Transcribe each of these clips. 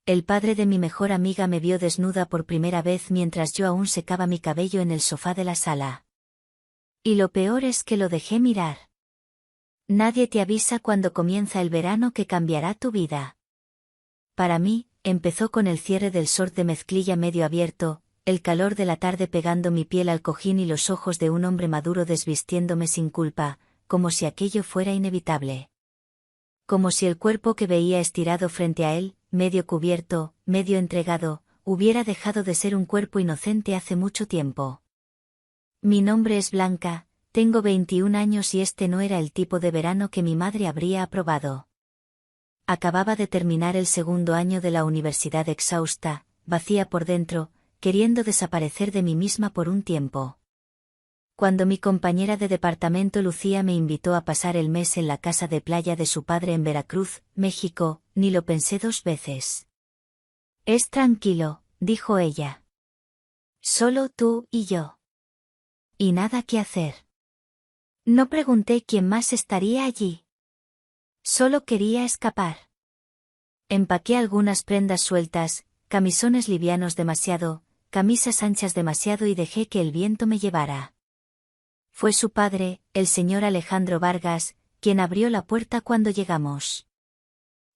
El padre de mi mejor amiga me vio desnuda por primera vez mientras yo aún secaba mi cabello en el sofá de la sala. Y lo peor es que lo dejé mirar. Nadie te avisa cuando comienza el verano que cambiará tu vida. Para mí, empezó con el cierre del short de mezclilla medio abierto, el calor de la tarde pegando mi piel al cojín y los ojos de un hombre maduro desvistiéndome sin culpa, como si aquello fuera inevitable. Como si el cuerpo que veía estirado frente a él, medio cubierto, medio entregado, hubiera dejado de ser un cuerpo inocente hace mucho tiempo. Mi nombre es Blanca, tengo 21 años y este no era el tipo de verano que mi madre habría aprobado. Acababa de terminar el segundo año de la universidad exhausta, vacía por dentro, queriendo desaparecer de mí misma por un tiempo. Cuando mi compañera de departamento Lucía me invitó a pasar el mes en la casa de playa de su padre en Veracruz, México, ni lo pensé dos veces. Es tranquilo, dijo ella. Solo tú y yo. Y nada que hacer. No pregunté quién más estaría allí. Solo quería escapar. Empaqué algunas prendas sueltas, camisones livianos demasiado, camisas anchas demasiado y dejé que el viento me llevara. Fue su padre, el señor Alejandro Vargas, quien abrió la puerta cuando llegamos.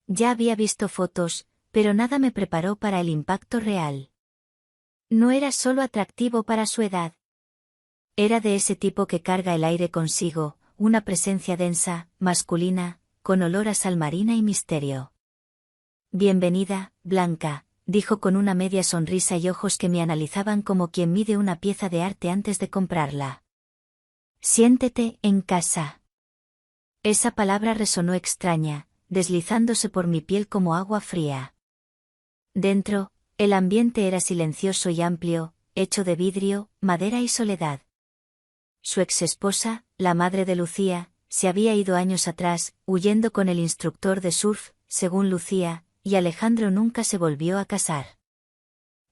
Ya había visto fotos, pero nada me preparó para el impacto real. No era solo atractivo para su edad. Era de ese tipo que carga el aire consigo, una presencia densa, masculina, con olor a sal marina y misterio. Bienvenida, Blanca, dijo con una media sonrisa y ojos que me analizaban como quien mide una pieza de arte antes de comprarla. Siéntete en casa. Esa palabra resonó extraña, deslizándose por mi piel como agua fría. Dentro, el ambiente era silencioso y amplio, hecho de vidrio, madera y soledad. Su exesposa, la madre de Lucía, se había ido años atrás, huyendo con el instructor de surf, según Lucía, y Alejandro nunca se volvió a casar.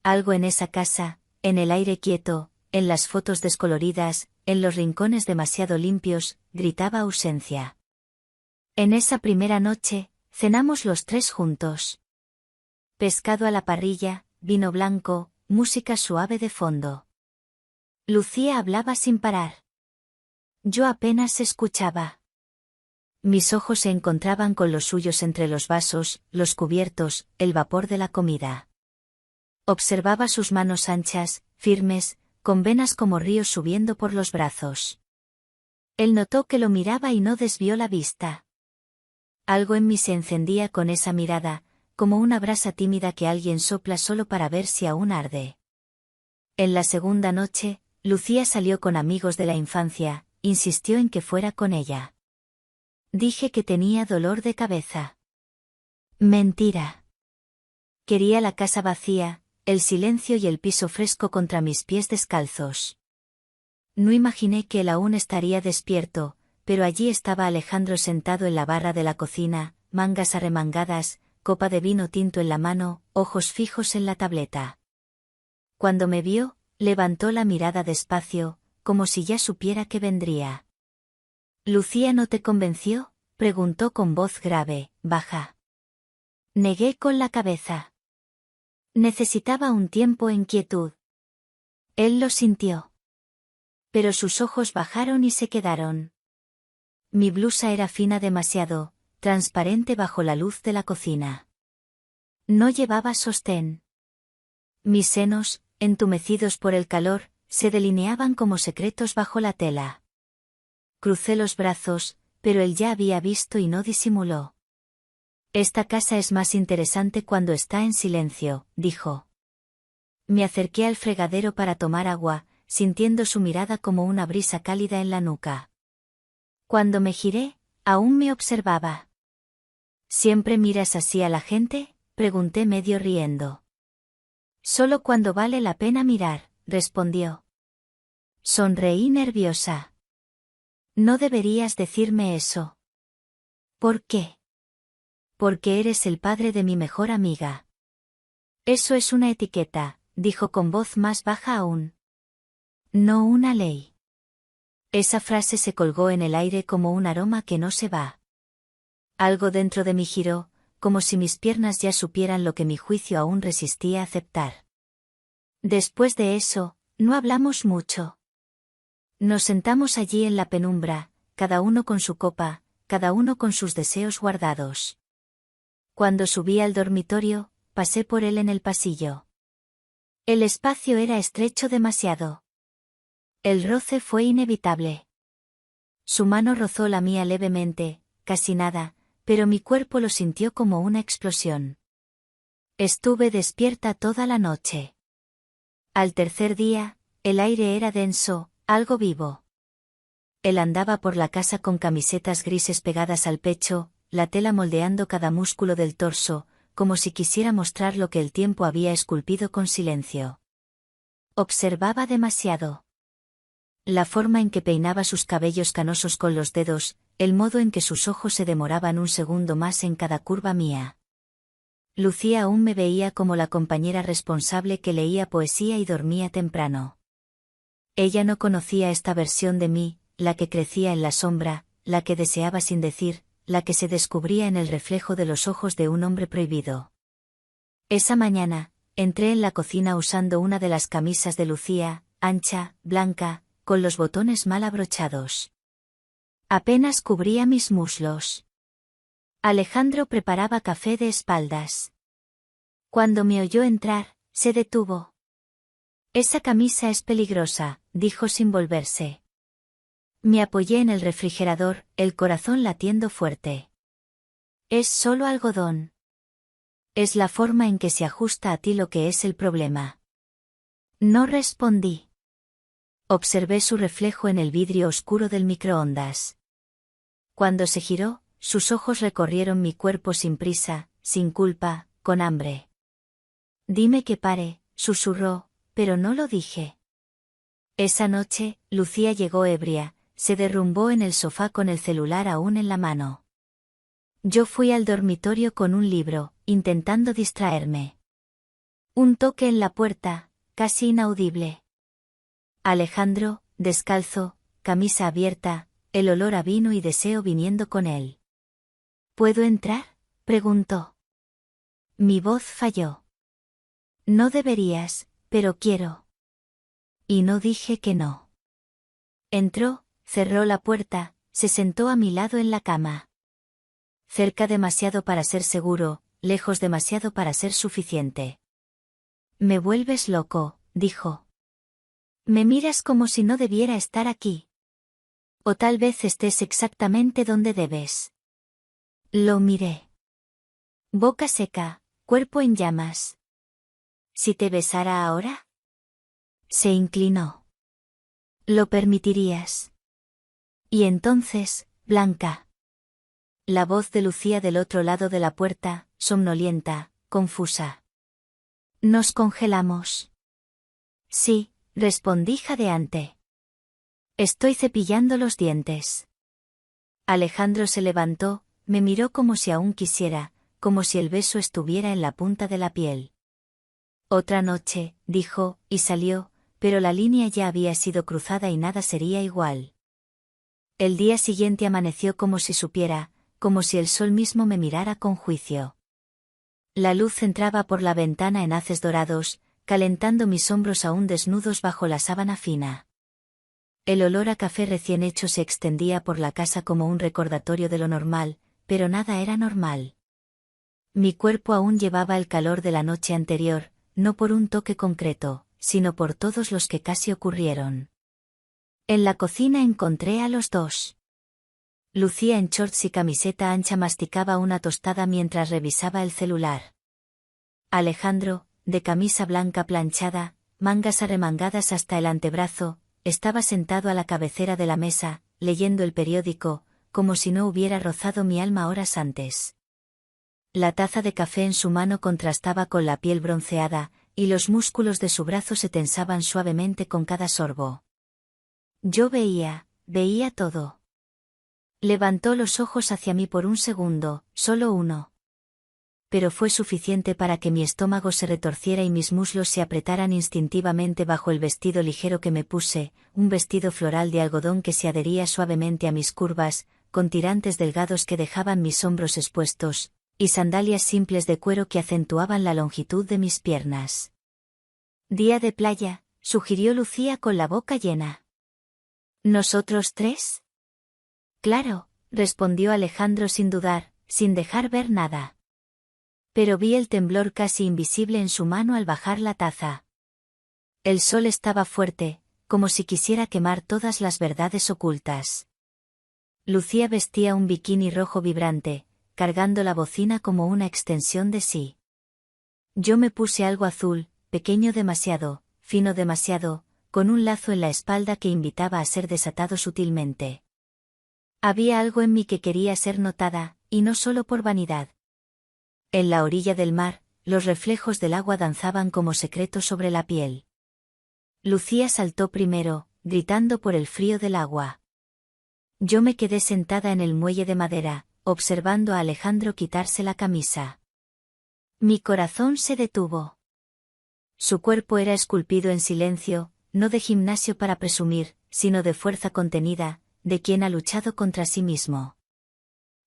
Algo en esa casa, en el aire quieto, en las fotos descoloridas, en los rincones demasiado limpios, gritaba ausencia. En esa primera noche, cenamos los tres juntos. Pescado a la parrilla, vino blanco, música suave de fondo. Lucía hablaba sin parar. Yo apenas escuchaba. Mis ojos se encontraban con los suyos entre los vasos, los cubiertos, el vapor de la comida. Observaba sus manos anchas, firmes, con venas como ríos subiendo por los brazos. Él notó que lo miraba y no desvió la vista. Algo en mí se encendía con esa mirada, como una brasa tímida que alguien sopla solo para ver si aún arde. En la segunda noche, Lucía salió con amigos de la infancia, insistió en que fuera con ella. Dije que tenía dolor de cabeza. Mentira. Quería la casa vacía, el silencio y el piso fresco contra mis pies descalzos. No imaginé que él aún estaría despierto, pero allí estaba Alejandro sentado en la barra de la cocina, mangas arremangadas, copa de vino tinto en la mano, ojos fijos en la tableta. Cuando me vio, levantó la mirada despacio, como si ya supiera que vendría. ¿Lucía no te convenció?, preguntó con voz grave, baja. Negué con la cabeza. Necesitaba un tiempo en quietud. Él lo sintió. Pero sus ojos bajaron y se quedaron. Mi blusa era fina demasiado, transparente bajo la luz de la cocina. No llevaba sostén. Mis senos, entumecidos por el calor, se delineaban como secretos bajo la tela. Crucé los brazos, pero él ya había visto y no disimuló. Esta casa es más interesante cuando está en silencio, dijo. Me acerqué al fregadero para tomar agua, sintiendo su mirada como una brisa cálida en la nuca. Cuando me giré, aún me observaba. ¿Siempre miras así a la gente?, pregunté medio riendo. Solo cuando vale la pena mirar, respondió. Sonreí nerviosa. No deberías decirme eso. ¿Por qué? Porque eres el padre de mi mejor amiga. Eso es una etiqueta, dijo con voz más baja aún. No una ley. Esa frase se colgó en el aire como un aroma que no se va. Algo dentro de mí giró, como si mis piernas ya supieran lo que mi juicio aún resistía aceptar. Después de eso, no hablamos mucho. Nos sentamos allí en la penumbra, cada uno con su copa, cada uno con sus deseos guardados. Cuando subí al dormitorio, pasé por él en el pasillo. El espacio era estrecho demasiado. El roce fue inevitable. Su mano rozó la mía levemente, casi nada, pero mi cuerpo lo sintió como una explosión. Estuve despierta toda la noche. Al tercer día, el aire era denso, algo vivo. Él andaba por la casa con camisetas grises pegadas al pecho, la tela moldeando cada músculo del torso, como si quisiera mostrar lo que el tiempo había esculpido con silencio. Observaba demasiado. La forma en que peinaba sus cabellos canosos con los dedos, el modo en que sus ojos se demoraban un segundo más en cada curva mía. Lucía aún me veía como la compañera responsable que leía poesía y dormía temprano. Ella no conocía esta versión de mí, la que crecía en la sombra, la que deseaba sin decir, la que se descubría en el reflejo de los ojos de un hombre prohibido. Esa mañana, entré en la cocina usando una de las camisas de Lucía, ancha, blanca, con los botones mal abrochados. Apenas cubría mis muslos. Alejandro preparaba café de espaldas. Cuando me oyó entrar, se detuvo. «Esa camisa es peligrosa», dijo sin volverse. Me apoyé en el refrigerador, el corazón latiendo fuerte. «Es solo algodón. Es la forma en que se ajusta a ti lo que es el problema». No respondí. Observé su reflejo en el vidrio oscuro del microondas. Cuando se giró, sus ojos recorrieron mi cuerpo sin prisa, sin culpa, con hambre. «Dime que pare», susurró, pero no lo dije. Esa noche, Lucía llegó ebria, se derrumbó en el sofá con el celular aún en la mano. Yo fui al dormitorio con un libro, intentando distraerme. Un toque en la puerta, casi inaudible. Alejandro, descalzo, camisa abierta, el olor a vino y deseo viniendo con él. «¿Puedo entrar?», preguntó. Mi voz falló. «No deberías, pero quiero». Y no dije que no. Entró, cerró la puerta, se sentó a mi lado en la cama. Cerca demasiado para ser seguro, lejos demasiado para ser suficiente. «Me vuelves loco», dijo. «Me miras como si no debiera estar aquí. O tal vez estés exactamente donde debes». Lo miré. Boca seca, cuerpo en llamas. «¿Si te besara ahora?». Se inclinó. «¿Lo permitirías?». Y entonces, Blanca. La voz de Lucía del otro lado de la puerta, somnolienta, confusa. «Nos congelamos». «Sí», respondí jadeante. «Estoy cepillando los dientes». Alejandro se levantó, me miró como si aún quisiera, como si el beso estuviera en la punta de la piel. «Otra noche», dijo, y salió, pero la línea ya había sido cruzada y nada sería igual. El día siguiente amaneció como si supiera, como si el sol mismo me mirara con juicio. La luz entraba por la ventana en haces dorados, calentando mis hombros aún desnudos bajo la sábana fina. El olor a café recién hecho se extendía por la casa como un recordatorio de lo normal, pero nada era normal. Mi cuerpo aún llevaba el calor de la noche anterior, no por un toque concreto, sino por todos los que casi ocurrieron. En la cocina encontré a los dos. Lucía en shorts y camiseta ancha masticaba una tostada mientras revisaba el celular. Alejandro, de camisa blanca planchada, mangas arremangadas hasta el antebrazo, estaba sentado a la cabecera de la mesa, leyendo el periódico, como si no hubiera rozado mi alma horas antes. La taza de café en su mano contrastaba con la piel bronceada, y los músculos de su brazo se tensaban suavemente con cada sorbo. Yo veía todo. Levantó los ojos hacia mí por un segundo, solo uno. Pero fue suficiente para que mi estómago se retorciera y mis muslos se apretaran instintivamente bajo el vestido ligero que me puse, un vestido floral de algodón que se adhería suavemente a mis curvas, con tirantes delgados que dejaban mis hombros expuestos, y sandalias simples de cuero que acentuaban la longitud de mis piernas. Día de playa, sugirió Lucía con la boca llena. ¿Nosotros tres? Claro, respondió Alejandro sin dudar, sin dejar ver nada. Pero vi el temblor casi invisible en su mano al bajar la taza. El sol estaba fuerte, como si quisiera quemar todas las verdades ocultas. Lucía vestía un bikini rojo vibrante, cargando la bocina como una extensión de sí. Yo me puse algo azul, pequeño demasiado, fino demasiado, con un lazo en la espalda que invitaba a ser desatado sutilmente. Había algo en mí que quería ser notada, y no solo por vanidad. En la orilla del mar, los reflejos del agua danzaban como secretos sobre la piel. Lucía saltó primero, gritando por el frío del agua. Yo me quedé sentada en el muelle de madera, observando a Alejandro quitarse la camisa. Mi corazón se detuvo. Su cuerpo era esculpido en silencio, no de gimnasio para presumir, sino de fuerza contenida, de quien ha luchado contra sí mismo.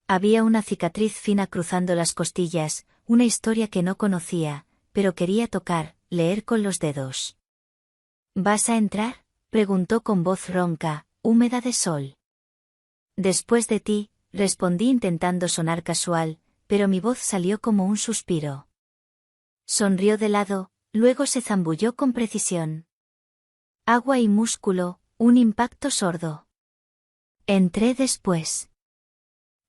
Había una cicatriz fina cruzando las costillas, una historia que no conocía, pero quería tocar, leer con los dedos. ¿Vas a entrar?, preguntó con voz ronca, húmeda de sol. Después de ti, respondí intentando sonar casual, pero mi voz salió como un suspiro. Sonrió de lado, luego se zambulló con precisión. Agua y músculo, un impacto sordo. Entré después.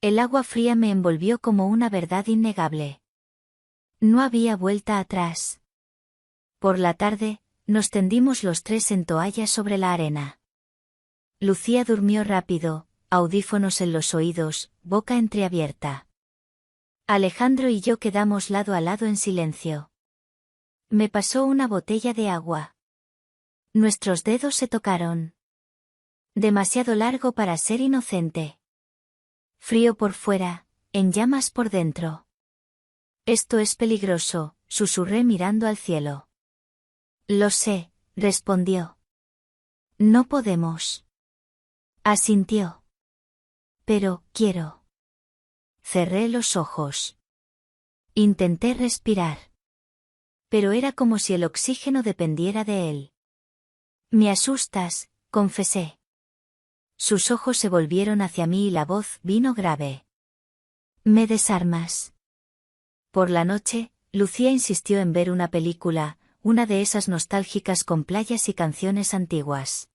El agua fría me envolvió como una verdad innegable. No había vuelta atrás. Por la tarde, nos tendimos los tres en toallas sobre la arena. Lucía durmió rápido, audífonos en los oídos, boca entreabierta. Alejandro y yo quedamos lado a lado en silencio. Me pasó una botella de agua. Nuestros dedos se tocaron. Demasiado largo para ser inocente. Frío por fuera, en llamas por dentro. Esto es peligroso, susurré mirando al cielo. Lo sé, respondió. No podemos. Asintió. Pero, quiero. Cerré los ojos. Intenté respirar. Pero era como si el oxígeno dependiera de él. Me asustas, confesé. Sus ojos se volvieron hacia mí y la voz vino grave. Me desarmas. Por la noche, Lucía insistió en ver una película, una de esas nostálgicas con playas y canciones antiguas.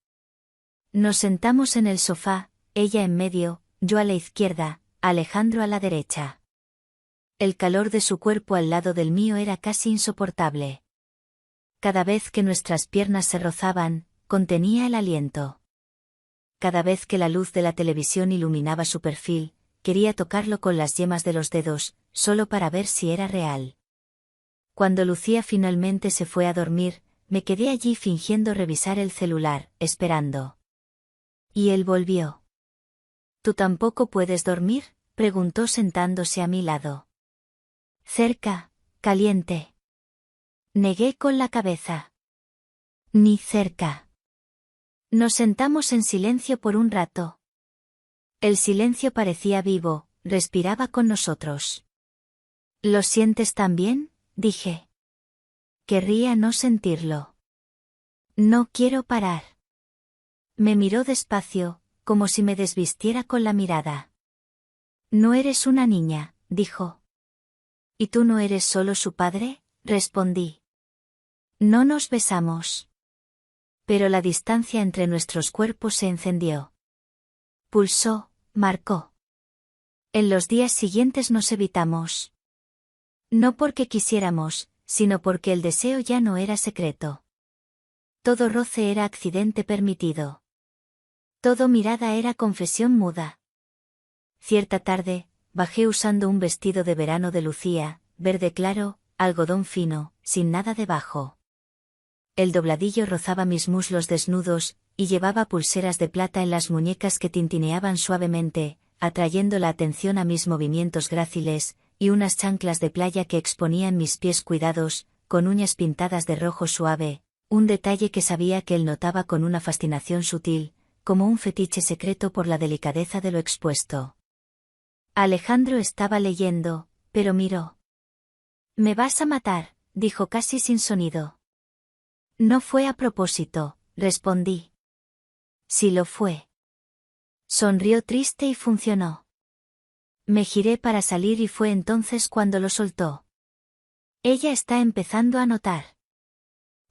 Nos sentamos en el sofá, ella en medio, yo a la izquierda, Alejandro a la derecha. El calor de su cuerpo al lado del mío era casi insoportable. Cada vez que nuestras piernas se rozaban, contenía el aliento. Cada vez que la luz de la televisión iluminaba su perfil, quería tocarlo con las yemas de los dedos, solo para ver si era real. Cuando Lucía finalmente se fue a dormir, me quedé allí fingiendo revisar el celular, esperando. Y él volvió. ¿Tú tampoco puedes dormir?, preguntó sentándose a mi lado. Cerca, caliente. Negué con la cabeza. Ni cerca. Nos sentamos en silencio por un rato. El silencio parecía vivo, respiraba con nosotros. ¿Lo sientes también?, dije. Querría no sentirlo. No quiero parar. Me miró despacio, como si me desvistiera con la mirada. No eres una niña, dijo. ¿Y tú no eres solo su padre?, respondí. No nos besamos. Pero la distancia entre nuestros cuerpos se encendió. Pulsó, marcó. En los días siguientes nos evitamos. No porque quisiéramos, sino porque el deseo ya no era secreto. Todo roce era accidente permitido. Todo mirada era confesión muda. Cierta tarde, bajé usando un vestido de verano de Lucía, verde claro, algodón fino, sin nada debajo. El dobladillo rozaba mis muslos desnudos, y llevaba pulseras de plata en las muñecas que tintineaban suavemente, atrayendo la atención a mis movimientos gráciles, y unas chanclas de playa que exponían mis pies cuidados, con uñas pintadas de rojo suave, un detalle que sabía que él notaba con una fascinación sutil, como un fetiche secreto por la delicadeza de lo expuesto. Alejandro estaba leyendo, pero miró. «Me vas a matar», dijo casi sin sonido. «No fue a propósito», respondí. «Sí lo fue». Sonrió triste y funcionó. Me giré para salir y fue entonces cuando lo soltó. «Ella está empezando a notar».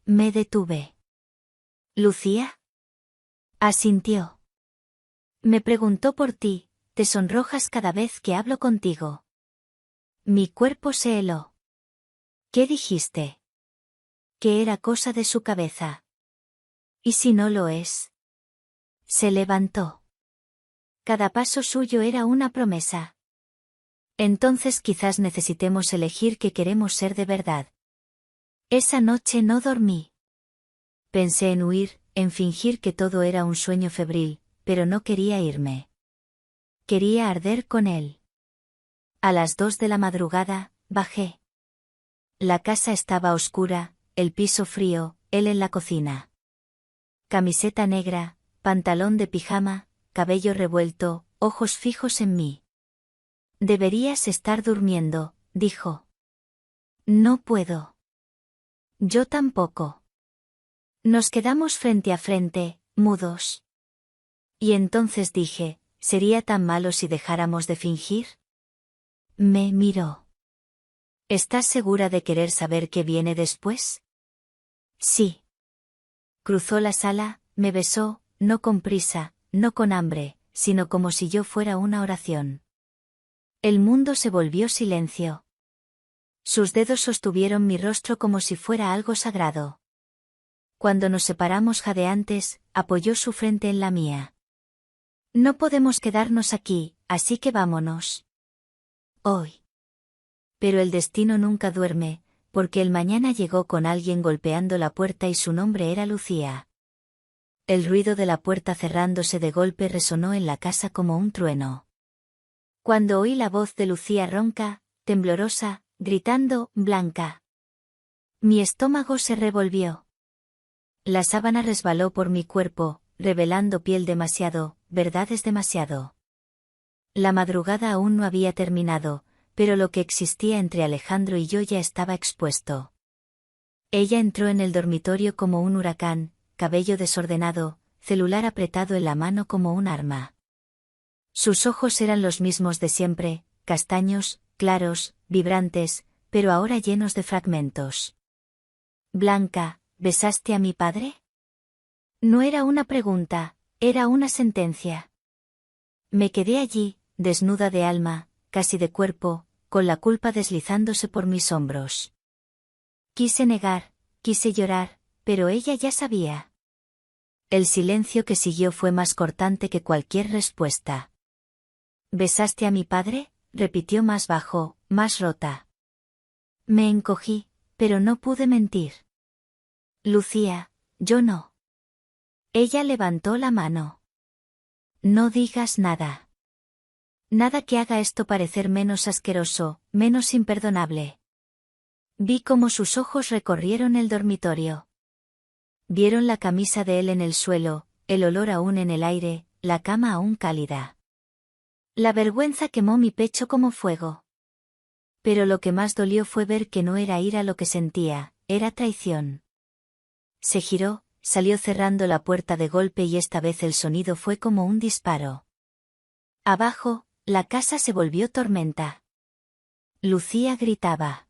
Me detuve. «¿Lucía?» Asintió. Me preguntó por ti, te sonrojas cada vez que hablo contigo. Mi cuerpo se heló. ¿Qué dijiste? Que era cosa de su cabeza. ¿Y si no lo es? Se levantó. Cada paso suyo era una promesa. Entonces quizás necesitemos elegir qué queremos ser de verdad. Esa noche no dormí. Pensé en huir, en fingir que todo era un sueño febril, pero no quería irme. Quería arder con él. A las 2 de la madrugada, bajé. La casa estaba oscura, el piso frío, él en la cocina. Camiseta negra, pantalón de pijama, cabello revuelto, ojos fijos en mí. «Deberías estar durmiendo», dijo. «No puedo». «Yo tampoco». Nos quedamos frente a frente, mudos. Y entonces dije, ¿sería tan malo si dejáramos de fingir? Me miró. ¿Estás segura de querer saber qué viene después? Sí. Cruzó la sala, me besó, no con prisa, no con hambre, sino como si yo fuera una oración. El mundo se volvió silencio. Sus dedos sostuvieron mi rostro como si fuera algo sagrado. Cuando nos separamos jadeantes, apoyó su frente en la mía. «No podemos quedarnos aquí, así que vámonos. Hoy». Pero el destino nunca duerme, porque el mañana llegó con alguien golpeando la puerta y su nombre era Lucía. El ruido de la puerta cerrándose de golpe resonó en la casa como un trueno. Cuando oí la voz de Lucía ronca, temblorosa, gritando, «Blanca». Mi estómago se revolvió. La sábana resbaló por mi cuerpo, revelando piel demasiado, verdades demasiado. La madrugada aún no había terminado, pero lo que existía entre Alejandro y yo ya estaba expuesto. Ella entró en el dormitorio como un huracán, cabello desordenado, celular apretado en la mano como un arma. Sus ojos eran los mismos de siempre, castaños, claros, vibrantes, pero ahora llenos de fragmentos. «Blanca, ¿besaste a mi padre?» No era una pregunta, era una sentencia. Me quedé allí, desnuda de alma, casi de cuerpo, con la culpa deslizándose por mis hombros. Quise negar, quise llorar, pero ella ya sabía. El silencio que siguió fue más cortante que cualquier respuesta. «¿Besaste a mi padre?», repitió más bajo, más rota. Me encogí, pero no pude mentir. «Lucía, yo no». Ella levantó la mano. «No digas nada. Nada que haga esto parecer menos asqueroso, menos imperdonable». Vi cómo sus ojos recorrieron el dormitorio. Vieron la camisa de él en el suelo, el olor aún en el aire, la cama aún cálida. La vergüenza quemó mi pecho como fuego. Pero lo que más dolió fue ver que no era ira lo que sentía, era traición. Se giró, salió cerrando la puerta de golpe y esta vez el sonido fue como un disparo. Abajo, la casa se volvió tormenta. Lucía gritaba.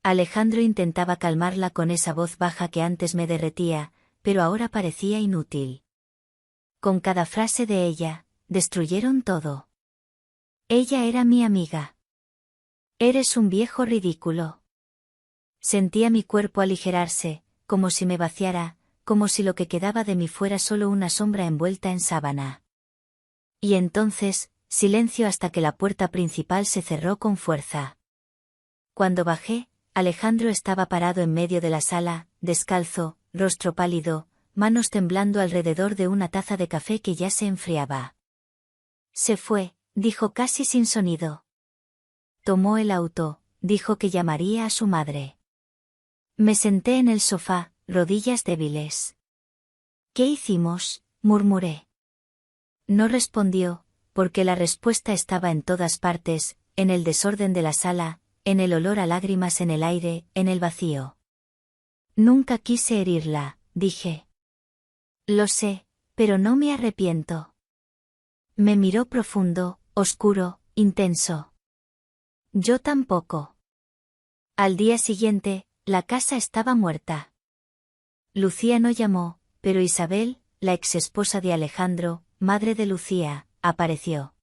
Alejandro intentaba calmarla con esa voz baja que antes me derretía, pero ahora parecía inútil. Con cada frase de ella, destruyeron todo. Ella era mi amiga. «Eres un viejo ridículo». Sentía mi cuerpo aligerarse, como si me vaciara, como si lo que quedaba de mí fuera solo una sombra envuelta en sábana. Y entonces, silencio hasta que la puerta principal se cerró con fuerza. Cuando bajé, Alejandro estaba parado en medio de la sala, descalzo, rostro pálido, manos temblando alrededor de una taza de café que ya se enfriaba. «Se fue», dijo casi sin sonido. «Tomó el auto», dijo que llamaría a su madre. Me senté en el sofá, rodillas débiles. «¿Qué hicimos?», murmuré. No respondió, porque la respuesta estaba en todas partes, en el desorden de la sala, en el olor a lágrimas en el aire, en el vacío. Nunca quise herirla, dije. Lo sé, pero no me arrepiento. Me miró profundo, oscuro, intenso. Yo tampoco. Al día siguiente, la casa estaba muerta. Lucía no llamó, pero Isabel, la exesposa de Alejandro, madre de Lucía, apareció.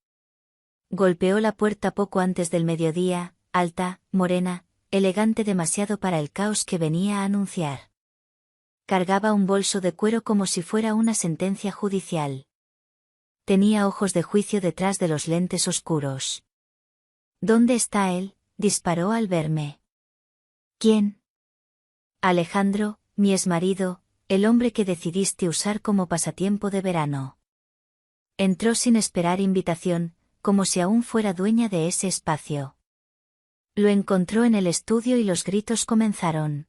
Golpeó la puerta poco antes del mediodía, alta, morena, elegante demasiado para el caos que venía a anunciar. Cargaba un bolso de cuero como si fuera una sentencia judicial. Tenía ojos de juicio detrás de los lentes oscuros. ¿Dónde está él?, disparó al verme. ¿Quién? Alejandro, mi exmarido, el hombre que decidiste usar como pasatiempo de verano. Entró sin esperar invitación, como si aún fuera dueña de ese espacio. Lo encontró en el estudio y los gritos comenzaron.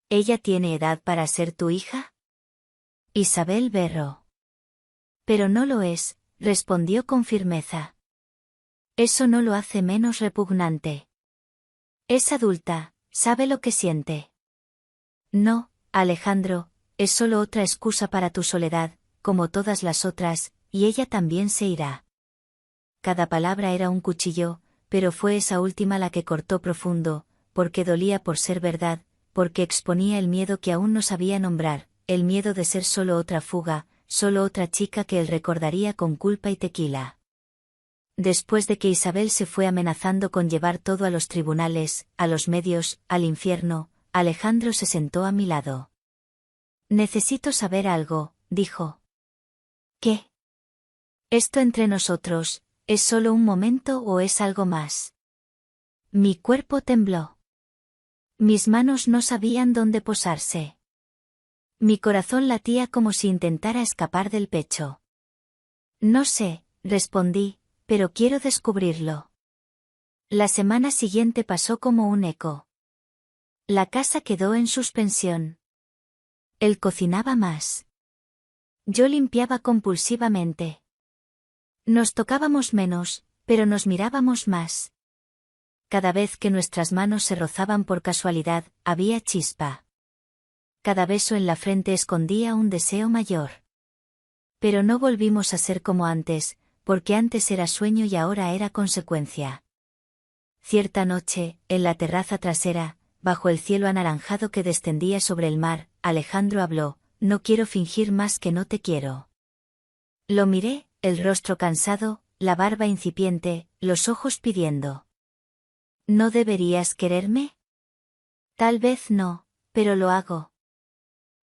¿Ella tiene edad para ser tu hija? Isabel berró. Pero no lo es, respondió con firmeza. Eso no lo hace menos repugnante. Es adulta, sabe lo que siente. No, Alejandro, es solo otra excusa para tu soledad, como todas las otras, y ella también se irá. Cada palabra era un cuchillo, pero fue esa última la que cortó profundo, porque dolía por ser verdad, porque exponía el miedo que aún no sabía nombrar, el miedo de ser solo otra fuga, solo otra chica que él recordaría con culpa y tequila. Después de que Isabel se fue amenazando con llevar todo a los tribunales, a los medios, al infierno, Alejandro se sentó a mi lado. Necesito saber algo, dijo. ¿Qué? ¿Esto entre nosotros, es solo un momento o es algo más? Mi cuerpo tembló. Mis manos no sabían dónde posarse. Mi corazón latía como si intentara escapar del pecho. No sé, respondí, pero quiero descubrirlo. La semana siguiente pasó como un eco. La casa quedó en suspensión. Él cocinaba más. Yo limpiaba compulsivamente. Nos tocábamos menos, pero nos mirábamos más. Cada vez que nuestras manos se rozaban por casualidad, había chispa. Cada beso en la frente escondía un deseo mayor. Pero no volvimos a ser como antes, porque antes era sueño y ahora era consecuencia. Cierta noche, en la terraza trasera, bajo el cielo anaranjado que descendía sobre el mar, Alejandro habló: no quiero fingir más que no te quiero. Lo miré, el rostro cansado, la barba incipiente, los ojos pidiendo. ¿No deberías quererme? Tal vez no, pero lo hago.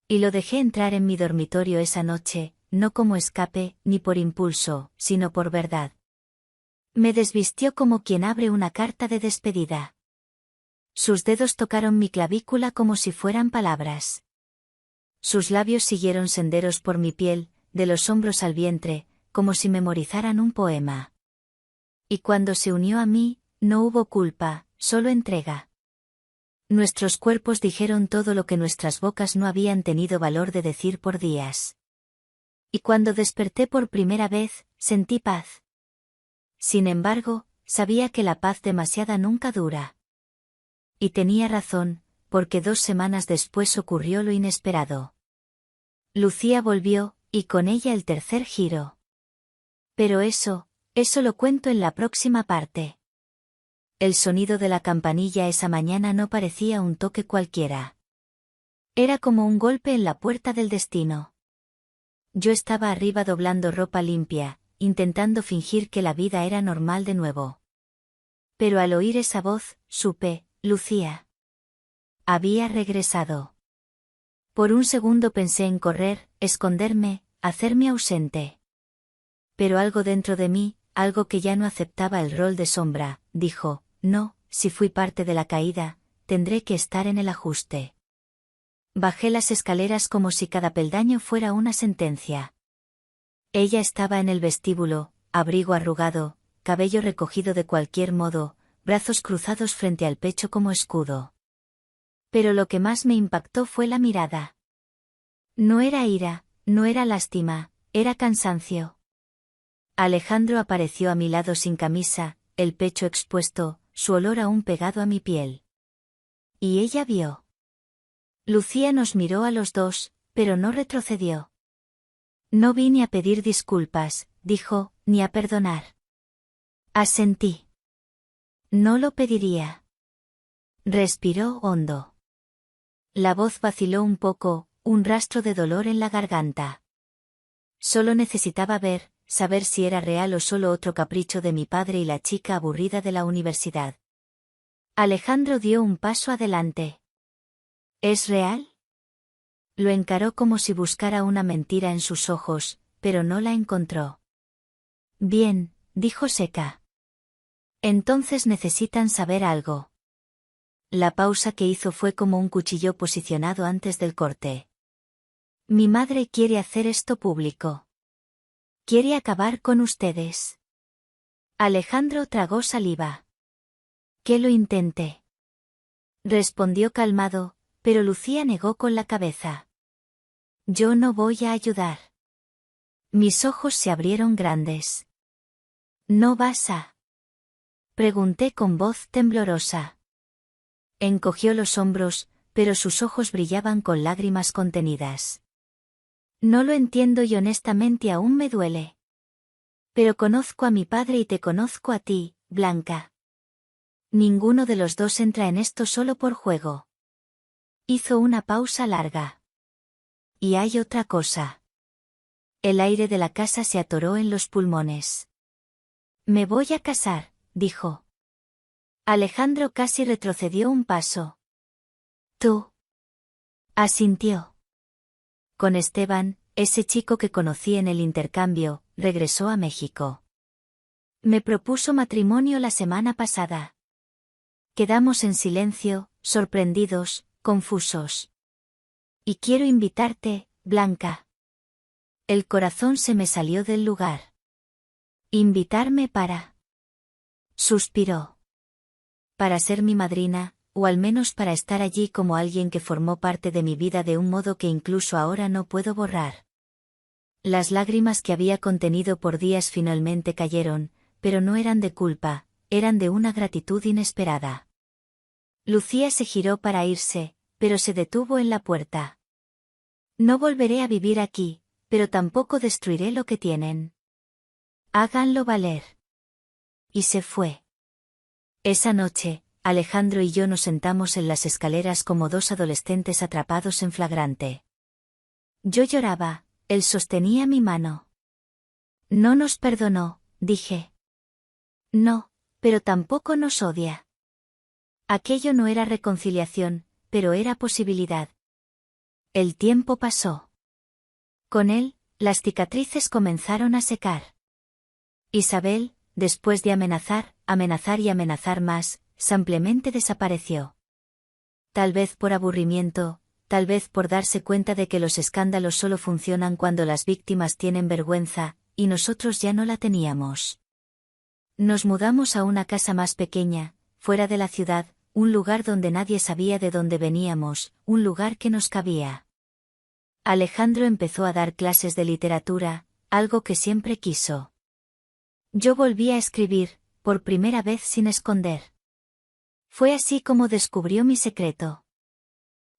Y lo dejé entrar en mi dormitorio esa noche, no como escape, ni por impulso, sino por verdad. Me desvistió como quien abre una carta de despedida. Sus dedos tocaron mi clavícula como si fueran palabras. Sus labios siguieron senderos por mi piel, de los hombros al vientre, como si memorizaran un poema. Y cuando se unió a mí, no hubo culpa, solo entrega. Nuestros cuerpos dijeron todo lo que nuestras bocas no habían tenido valor de decir por días. Y cuando desperté por primera vez, sentí paz. Sin embargo, sabía que la paz demasiada nunca dura. Y tenía razón, porque 2 semanas después ocurrió lo inesperado. Lucía volvió, y con ella el tercer giro. Pero eso lo cuento en la próxima parte. El sonido de la campanilla esa mañana no parecía un toque cualquiera. Era como un golpe en la puerta del destino. Yo estaba arriba doblando ropa limpia, intentando fingir que la vida era normal de nuevo. Pero al oír esa voz, supe, Lucía. Había regresado. Por un segundo pensé en correr, esconderme, hacerme ausente. Pero algo dentro de mí, algo que ya no aceptaba el rol de sombra, dijo: no, si fui parte de la caída, tendré que estar en el ajuste. Bajé las escaleras como si cada peldaño fuera una sentencia. Ella estaba en el vestíbulo, abrigo arrugado, cabello recogido de cualquier modo, brazos cruzados frente al pecho como escudo. Pero lo que más me impactó fue la mirada. No era ira, no era lástima, era cansancio. Alejandro apareció a mi lado sin camisa, el pecho expuesto, su olor aún pegado a mi piel. Y ella vio. Lucía nos miró a los dos, pero no retrocedió. No vine a pedir disculpas, dijo, ni a perdonar. Asentí. No lo pediría. Respiró hondo. La voz vaciló un poco, un rastro de dolor en la garganta. Solo necesitaba saber si era real o solo otro capricho de mi padre y la chica aburrida de la universidad. Alejandro dio un paso adelante. ¿Es real? Lo encaró como si buscara una mentira en sus ojos, pero no la encontró. Bien, dijo seca. Entonces necesitan saber algo. La pausa que hizo fue como un cuchillo posicionado antes del corte. Mi madre quiere hacer esto público. Quiere acabar con ustedes. Alejandro tragó saliva. Que lo intente. Respondió calmado, pero Lucía negó con la cabeza. Yo no voy a ayudar. Mis ojos se abrieron grandes. ¿No vas a? Pregunté con voz temblorosa. Encogió los hombros, pero sus ojos brillaban con lágrimas contenidas. No lo entiendo y honestamente aún me duele. Pero conozco a mi padre y te conozco a ti, Blanca. Ninguno de los dos entra en esto solo por juego. Hizo una pausa larga. Y hay otra cosa. El aire de la casa se atoró en los pulmones. Me voy a casar, dijo. Alejandro casi retrocedió un paso. ¿Tú? Asintió. Con Esteban, ese chico que conocí en el intercambio, regresó a México. Me propuso matrimonio la semana pasada. Quedamos en silencio, sorprendidos, confusos. Y quiero invitarte, Blanca. El corazón se me salió del lugar. ¿Invitarme para? Suspiró. Para ser mi madrina, o al menos para estar allí como alguien que formó parte de mi vida de un modo que incluso ahora no puedo borrar. Las lágrimas que había contenido por días finalmente cayeron, pero no eran de culpa, eran de una gratitud inesperada. Lucía se giró para irse, pero se detuvo en la puerta. No volveré a vivir aquí, pero tampoco destruiré lo que tienen. Háganlo valer. Y se fue. Esa noche, Alejandro y yo nos sentamos en las escaleras como dos adolescentes atrapados en flagrante. Yo lloraba, él sostenía mi mano. No nos perdonó, dije. No, pero tampoco nos odia. Aquello no era reconciliación, pero era posibilidad. El tiempo pasó. Con él, las cicatrices comenzaron a secar. Isabel, después de amenazar y amenazar más, simplemente desapareció. Tal vez por aburrimiento, tal vez por darse cuenta de que los escándalos solo funcionan cuando las víctimas tienen vergüenza, y nosotros ya no la teníamos. Nos mudamos a una casa más pequeña, fuera de la ciudad, un lugar donde nadie sabía de dónde veníamos, un lugar que nos cabía. Alejandro empezó a dar clases de literatura, algo que siempre quiso. Yo volví a escribir, por primera vez sin esconder. Fue así como descubrió mi secreto.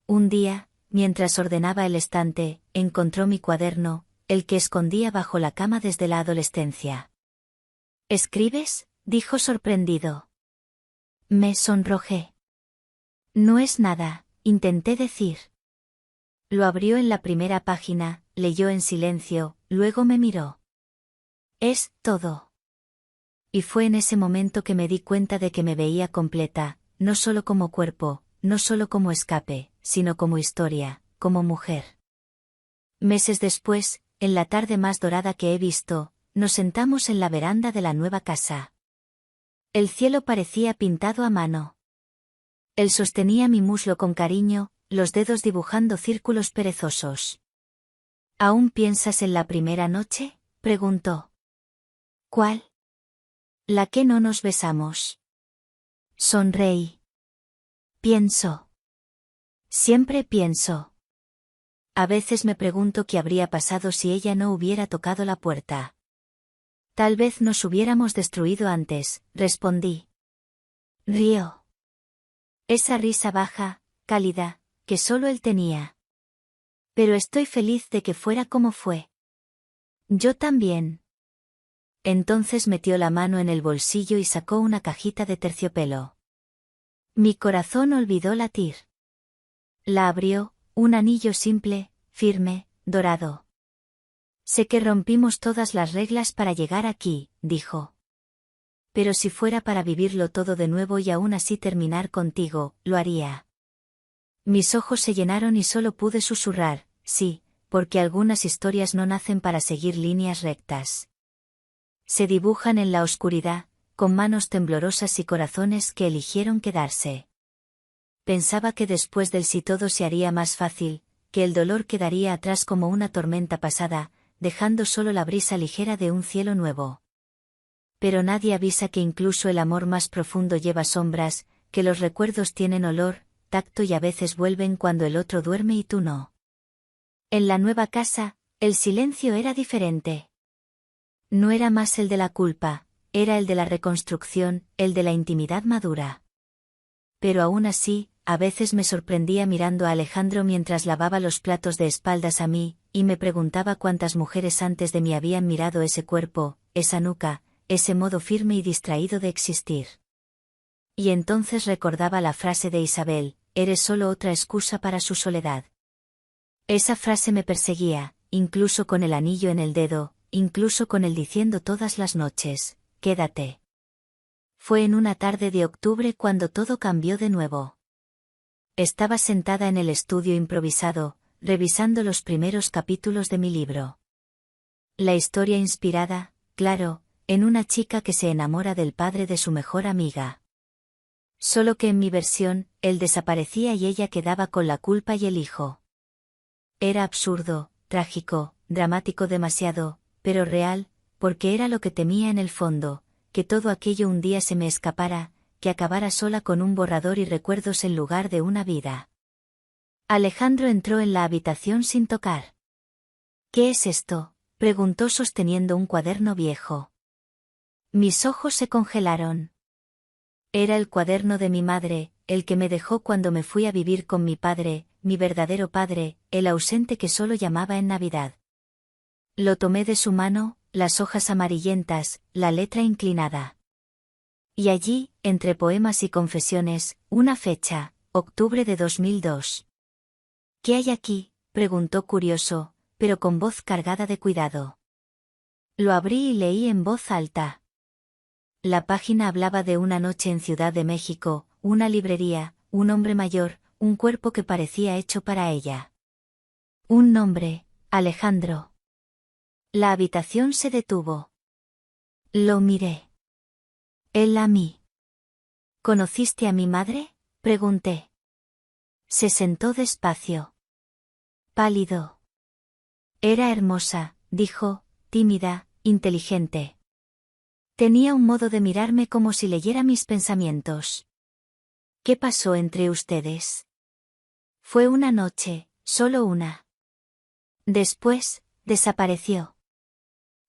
Un día, mientras ordenaba el estante, encontró mi cuaderno, el que escondía bajo la cama desde la adolescencia. ¿Escribes?, dijo sorprendido. Me sonrojé. No es nada, intenté decir. Lo abrió en la primera página, leyó en silencio, luego me miró. Es todo. Y fue en ese momento que me di cuenta de que me veía completa, no solo como cuerpo, no solo como escape, sino como historia, como mujer. Meses después, en la tarde más dorada que he visto, nos sentamos en la veranda de la nueva casa. El cielo parecía pintado a mano. Él sostenía mi muslo con cariño, los dedos dibujando círculos perezosos. ¿Aún piensas en la primera noche?, preguntó. ¿Cuál? La que no nos besamos. Sonreí. Pienso. Siempre pienso. A veces me pregunto qué habría pasado si ella no hubiera tocado la puerta. Tal vez nos hubiéramos destruido antes, respondí. Rió. Esa risa baja, cálida, que solo él tenía. Pero estoy feliz de que fuera como fue. Yo también. Entonces metió la mano en el bolsillo y sacó una cajita de terciopelo. Mi corazón olvidó latir. La abrió, un anillo simple, firme, dorado. Sé que rompimos todas las reglas para llegar aquí, dijo. Pero si fuera para vivirlo todo de nuevo y aún así terminar contigo, lo haría. Mis ojos se llenaron y solo pude susurrar, sí, porque algunas historias no nacen para seguir líneas rectas. Se dibujan en la oscuridad, con manos temblorosas y corazones que eligieron quedarse. Pensaba que después del sí todo se haría más fácil, que el dolor quedaría atrás como una tormenta pasada, dejando solo la brisa ligera de un cielo nuevo. Pero nadie avisa que incluso el amor más profundo lleva sombras, que los recuerdos tienen olor, tacto y a veces vuelven cuando el otro duerme y tú no. En la nueva casa, el silencio era diferente. No era más el de la culpa, era el de la reconstrucción, el de la intimidad madura. Pero aún así, a veces me sorprendía mirando a Alejandro mientras lavaba los platos de espaldas a mí, y me preguntaba cuántas mujeres antes de mí habían mirado ese cuerpo, esa nuca, ese modo firme y distraído de existir. Y entonces recordaba la frase de Isabel, eres solo otra excusa para su soledad. Esa frase me perseguía, incluso con el anillo en el dedo, incluso con él diciendo todas las noches, quédate. Fue en una tarde de octubre cuando todo cambió de nuevo. Estaba sentada en el estudio improvisado, revisando los primeros capítulos de mi libro. La historia inspirada, claro, en una chica que se enamora del padre de su mejor amiga. Solo que en mi versión, él desaparecía y ella quedaba con la culpa y el hijo. Era absurdo, trágico, dramático demasiado, pero real, porque era lo que temía en el fondo, que todo aquello un día se me escapara, que acabara sola con un borrador y recuerdos en lugar de una vida. Alejandro entró en la habitación sin tocar. ¿Qué es esto?, preguntó sosteniendo un cuaderno viejo. Mis ojos se congelaron. Era el cuaderno de mi madre, el que me dejó cuando me fui a vivir con mi padre, mi verdadero padre, el ausente que solo llamaba en Navidad. Lo tomé de su mano, las hojas amarillentas, la letra inclinada. Y allí, entre poemas y confesiones, una fecha, octubre de 2002. ¿Qué hay aquí?, preguntó curioso, pero con voz cargada de cuidado. Lo abrí y leí en voz alta. La página hablaba de una noche en Ciudad de México, una librería, un hombre mayor, un cuerpo que parecía hecho para ella. Un nombre, Alejandro. La habitación se detuvo. Lo miré. Él a mí. ¿Conociste a mi madre?, pregunté. Se sentó despacio. Pálido. Era hermosa, dijo, tímida, inteligente. Tenía un modo de mirarme como si leyera mis pensamientos. ¿Qué pasó entre ustedes? Fue una noche, solo una. Después, desapareció.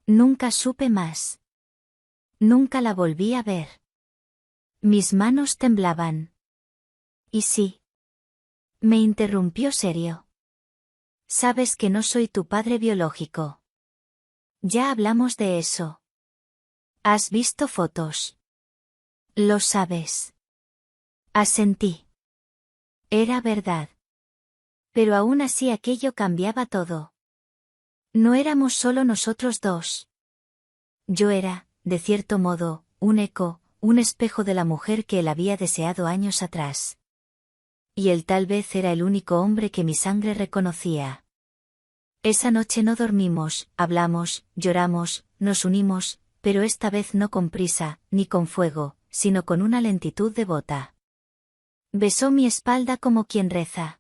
Nunca supe más. Nunca la volví a ver. Mis manos temblaban. ¿Y sí? Me interrumpió serio. Sabes que no soy tu padre biológico. Ya hablamos de eso. ¿Has visto fotos? Lo sabes. Asentí. Era verdad. Pero aún así aquello cambiaba todo. No éramos solo nosotros dos. Yo era, de cierto modo, un eco, un espejo de la mujer que él había deseado años atrás. Y él tal vez era el único hombre que mi sangre reconocía. Esa noche no dormimos, hablamos, lloramos, nos unimos, pero esta vez no con prisa, ni con fuego, sino con una lentitud devota. Besó mi espalda como quien reza.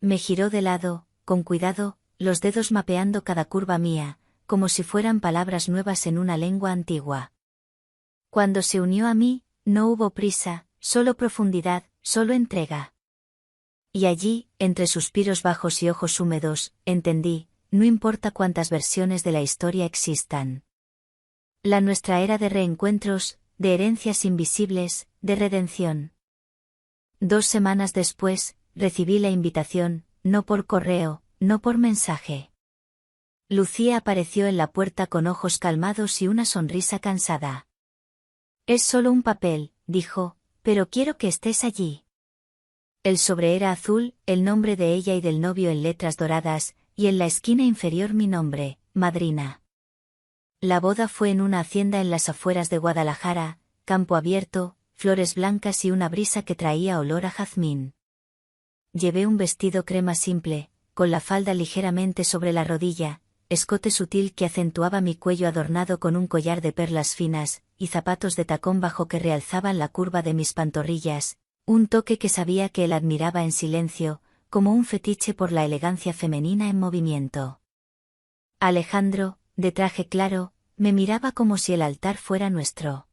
Me giró de lado, con cuidado, los dedos mapeando cada curva mía, como si fueran palabras nuevas en una lengua antigua. Cuando se unió a mí, no hubo prisa, solo profundidad, solo entrega. Y allí, entre suspiros bajos y ojos húmedos, entendí, no importa cuántas versiones de la historia existan. La nuestra era de reencuentros, de herencias invisibles, de redención. 2 semanas después, recibí la invitación, no por correo, no por mensaje. Lucía apareció en la puerta con ojos calmados y una sonrisa cansada. Es solo un papel, dijo, pero quiero que estés allí. El sobre era azul, el nombre de ella y del novio en letras doradas, y en la esquina inferior mi nombre, madrina. La boda fue en una hacienda en las afueras de Guadalajara, campo abierto, flores blancas y una brisa que traía olor a jazmín. Llevé un vestido crema simple, con la falda ligeramente sobre la rodilla, escote sutil que acentuaba mi cuello adornado con un collar de perlas finas, y zapatos de tacón bajo que realzaban la curva de mis pantorrillas, un toque que sabía que él admiraba en silencio, como un fetiche por la elegancia femenina en movimiento. Alejandro, de traje claro, me miraba como si el altar fuera nuestro.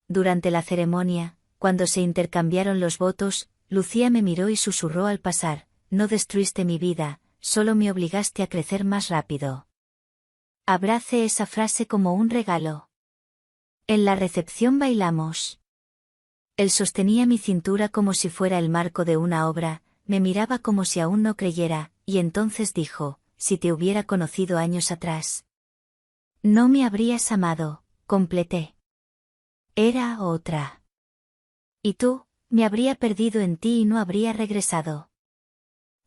Durante la ceremonia, cuando se intercambiaron los votos, Lucía me miró y susurró al pasar, no destruiste mi vida, solo me obligaste a crecer más rápido. Abrace esa frase como un regalo. En la recepción bailamos. Él sostenía mi cintura como si fuera el marco de una obra, me miraba como si aún no creyera, y entonces dijo, si te hubiera conocido años atrás. No me habrías amado, completé. Era otra. Y tú, me habría perdido en ti y no habría regresado.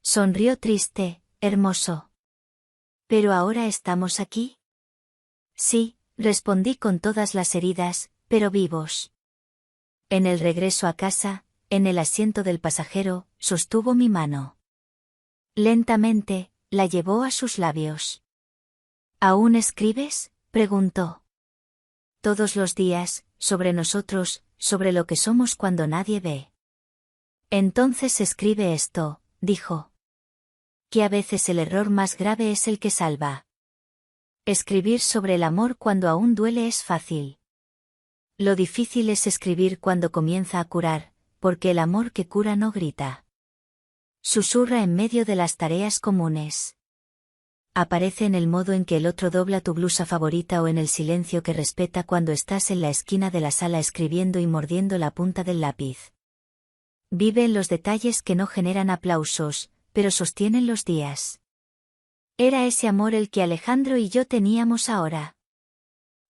Sonrió triste, hermoso. ¿Pero ahora estamos aquí? Sí, respondí con todas las heridas, pero vivos. En el regreso a casa, en el asiento del pasajero, sostuvo mi mano. Lentamente, la llevó a sus labios. ¿Aún escribes?, preguntó. Todos los días, sobre nosotros, sobre lo que somos cuando nadie ve. Entonces escribe esto, dijo. Que a veces el error más grave es el que salva. Escribir sobre el amor cuando aún duele es fácil. Lo difícil es escribir cuando comienza a curar, porque el amor que cura no grita. Susurra en medio de las tareas comunes. Aparece en el modo en que el otro dobla tu blusa favorita o en el silencio que respeta cuando estás en la esquina de la sala escribiendo y mordiendo la punta del lápiz. Vive en los detalles que no generan aplausos, pero sostienen los días. Era ese amor el que Alejandro y yo teníamos ahora.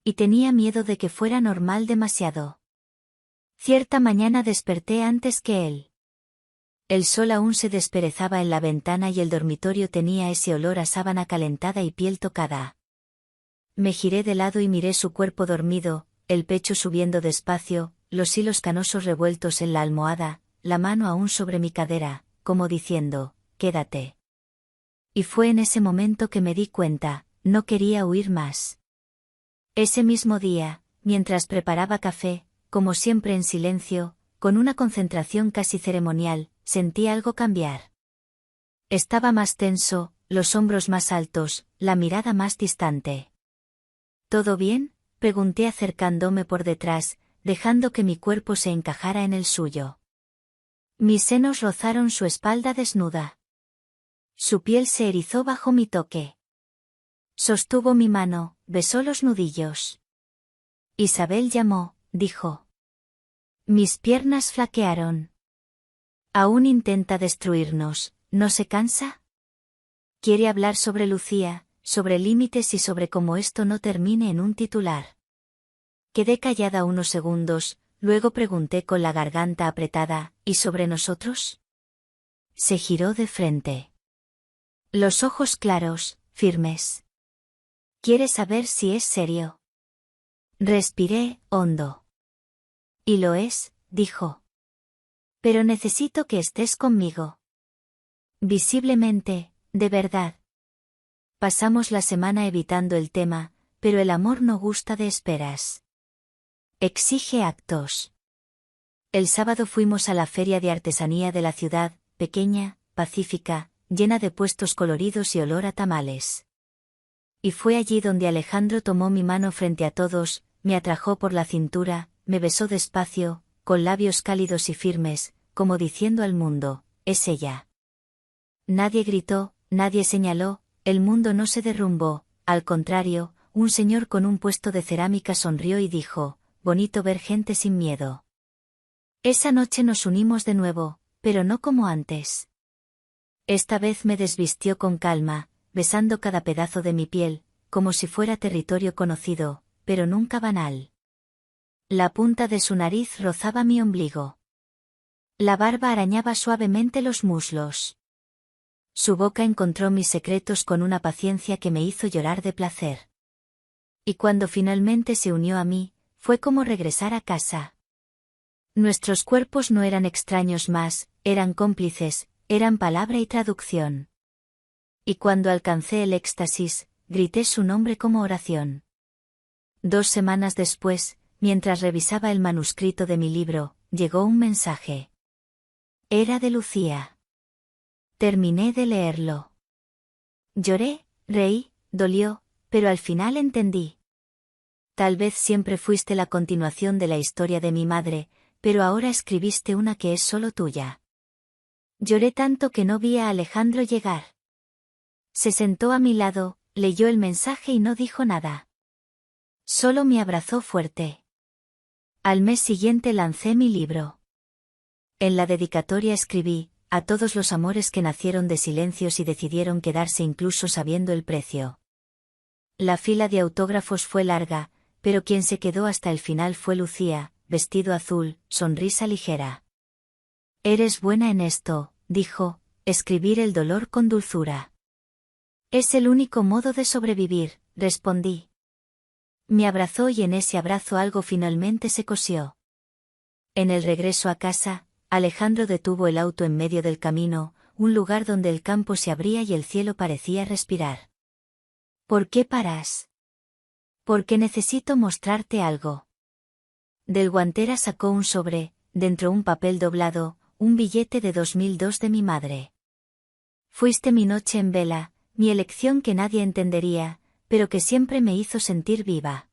Y tenía miedo de que fuera normal demasiado. Cierta mañana desperté antes que él. El sol aún se desperezaba en la ventana y el dormitorio tenía ese olor a sábana calentada y piel tocada. Me giré de lado y miré su cuerpo dormido, el pecho subiendo despacio, los hilos canosos revueltos en la almohada, la mano aún sobre mi cadera, como diciendo, quédate. Y fue en ese momento que me di cuenta, no quería huir más. Ese mismo día, mientras preparaba café, como siempre en silencio, con una concentración casi ceremonial, sentí algo cambiar. Estaba más tenso, los hombros más altos, la mirada más distante. ¿Todo bien?, pregunté acercándome por detrás, dejando que mi cuerpo se encajara en el suyo. Mis senos rozaron su espalda desnuda. Su piel se erizó bajo mi toque. Sostuvo mi mano, besó los nudillos. Isabel llamó, dijo. Mis piernas flaquearon. Aún intenta destruirnos, ¿no se cansa? Quiere hablar sobre Lucía, sobre límites y sobre cómo esto no termine en un titular. Quedé callada unos segundos, luego pregunté con la garganta apretada, ¿y sobre nosotros? Se giró de frente. Los ojos claros, firmes. ¿Quiere saber si es serio? Respiré, hondo. Y lo es, dijo. Pero necesito que estés conmigo. Visiblemente, de verdad. Pasamos la semana evitando el tema, pero el amor no gusta de esperas. Exige actos. El sábado fuimos a la feria de artesanía de la ciudad, pequeña, pacífica, llena de puestos coloridos y olor a tamales. Y fue allí donde Alejandro tomó mi mano frente a todos, me atrajo por la cintura, me besó despacio, con labios cálidos y firmes, como diciendo al mundo, es ella. Nadie gritó, nadie señaló, el mundo no se derrumbó, al contrario, un señor con un puesto de cerámica sonrió y dijo, bonito ver gente sin miedo. Esa noche nos unimos de nuevo, pero no como antes. Esta vez me desvistió con calma, besando cada pedazo de mi piel, como si fuera territorio conocido, pero nunca banal. La punta de su nariz rozaba mi ombligo. La barba arañaba suavemente los muslos. Su boca encontró mis secretos con una paciencia que me hizo llorar de placer. Y cuando finalmente se unió a mí, fue como regresar a casa. Nuestros cuerpos no eran extraños más, eran cómplices, eran palabra y traducción. Y cuando alcancé el éxtasis, grité su nombre como oración. 2 semanas después, mientras revisaba el manuscrito de mi libro, llegó un mensaje. Era de Lucía. Terminé de leerlo. Lloré, reí, dolió, pero al final entendí. Tal vez siempre fuiste la continuación de la historia de mi madre, pero ahora escribiste una que es solo tuya. Lloré tanto que no vi a Alejandro llegar. Se sentó a mi lado, leyó el mensaje y no dijo nada. Solo me abrazó fuerte. Al mes siguiente lancé mi libro. En la dedicatoria escribí, a todos los amores que nacieron de silencios y decidieron quedarse incluso sabiendo el precio. La fila de autógrafos fue larga, pero quien se quedó hasta el final fue Lucía, vestido azul, sonrisa ligera. Eres buena en esto, dijo, escribir el dolor con dulzura. Es el único modo de sobrevivir, respondí. Me abrazó y en ese abrazo algo finalmente se cosió. En el regreso a casa, Alejandro detuvo el auto en medio del camino, un lugar donde el campo se abría y el cielo parecía respirar. ¿Por qué paras? Porque necesito mostrarte algo. Del guantera sacó un sobre, dentro un papel doblado, un billete de 2002 de mi madre. Fuiste mi noche en vela, mi elección que nadie entendería, pero que siempre me hizo sentir viva.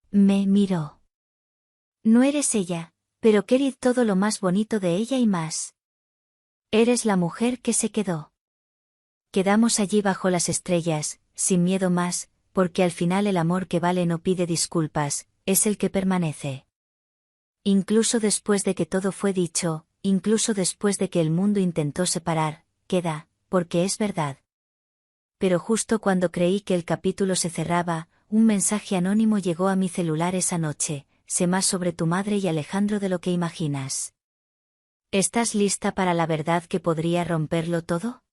Me miró. No eres ella, pero querid todo lo más bonito de ella y más. Eres la mujer que se quedó. Quedamos allí bajo las estrellas, sin miedo más, porque al final el amor que vale no pide disculpas, es el que permanece. Incluso después de que todo fue dicho, incluso después de que el mundo intentó separar, queda, porque es verdad. Pero justo cuando creí que el capítulo se cerraba, un mensaje anónimo llegó a mi celular esa noche, sé más sobre tu madre y Alejandro de lo que imaginas. ¿Estás lista para la verdad que podría romperlo todo?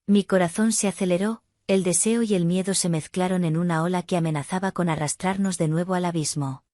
Mi corazón se aceleró, el deseo y el miedo se mezclaron en una ola que amenazaba con arrastrarnos de nuevo al abismo.